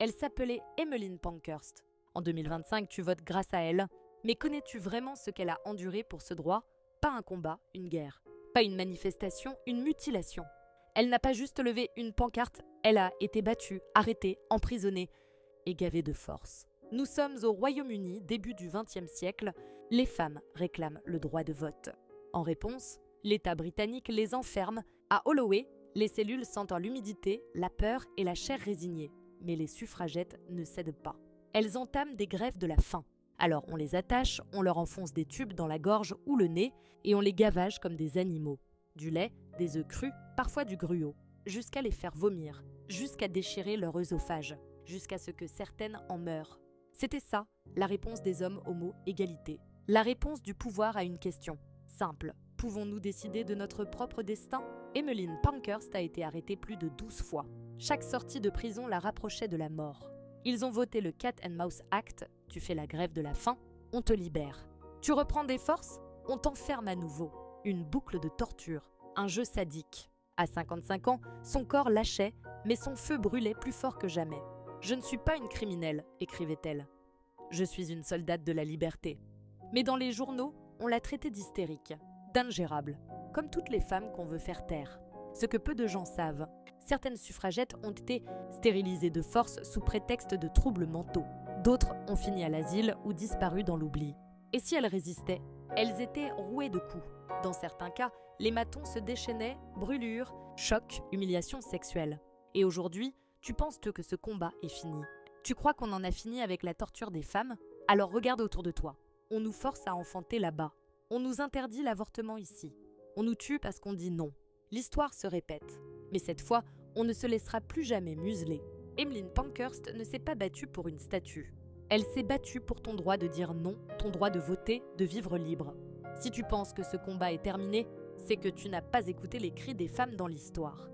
Elle s'appelait Emmeline Pankhurst. En 2025, tu votes grâce à elle. Mais connais-tu vraiment ce qu'elle a enduré pour ce droit? Pas un combat, une guerre. Pas une manifestation, une mutilation. Elle n'a pas juste levé une pancarte, elle a été battue, arrêtée, emprisonnée et gavée de force. Nous sommes au Royaume-Uni, début du XXe siècle. Les femmes réclament le droit de vote. En réponse, l'État britannique les enferme. À Holloway, les cellules sentent l'humidité, la peur et la chair résignée. Mais les suffragettes ne cèdent pas. Elles entament des grèves de la faim. Alors on les attache, on leur enfonce des tubes dans la gorge ou le nez et on les gavage comme des animaux. Du lait, des œufs crus, parfois du gruau, jusqu'à les faire vomir, jusqu'à déchirer leur œsophage, jusqu'à ce que certaines en meurent. C'était ça, la réponse des hommes au mot égalité. La réponse du pouvoir à une question. Simple. Pouvons-nous décider de notre propre destin? Emmeline Pankhurst a été arrêtée plus de 12 fois. Chaque sortie de prison la rapprochait de la mort. Ils ont voté le Cat and Mouse Act, tu fais la grève de la faim, on te libère. Tu reprends des forces, on t'enferme à nouveau. Une boucle de torture, un jeu sadique. À 55 ans, son corps lâchait, mais son feu brûlait plus fort que jamais. « Je ne suis pas une criminelle », écrivait-elle. « Je suis une soldate de la liberté. » Mais dans les journaux, on l'a traitée d'hystérique, d'ingérable, comme toutes les femmes qu'on veut faire taire. Ce que peu de gens savent, certaines suffragettes ont été stérilisées de force sous prétexte de troubles mentaux. D'autres ont fini à l'asile ou disparu dans l'oubli. Et si elles résistaient, elles étaient rouées de coups. Dans certains cas, l'hématome se déchaînait, brûlures, chocs, humiliations sexuelles. Et aujourd'hui, tu penses que ce combat est fini. Tu crois qu'on en a fini avec la torture des femmes? Alors regarde autour de toi. On nous force à enfanter là-bas. On nous interdit l'avortement ici. On nous tue parce qu'on dit non. L'histoire se répète. Mais cette fois, on ne se laissera plus jamais museler. Emmeline Pankhurst ne s'est pas battue pour une statue. Elle s'est battue pour ton droit de dire non, ton droit de voter, de vivre libre. Si tu penses que ce combat est terminé, c'est que tu n'as pas écouté les cris des femmes dans l'histoire.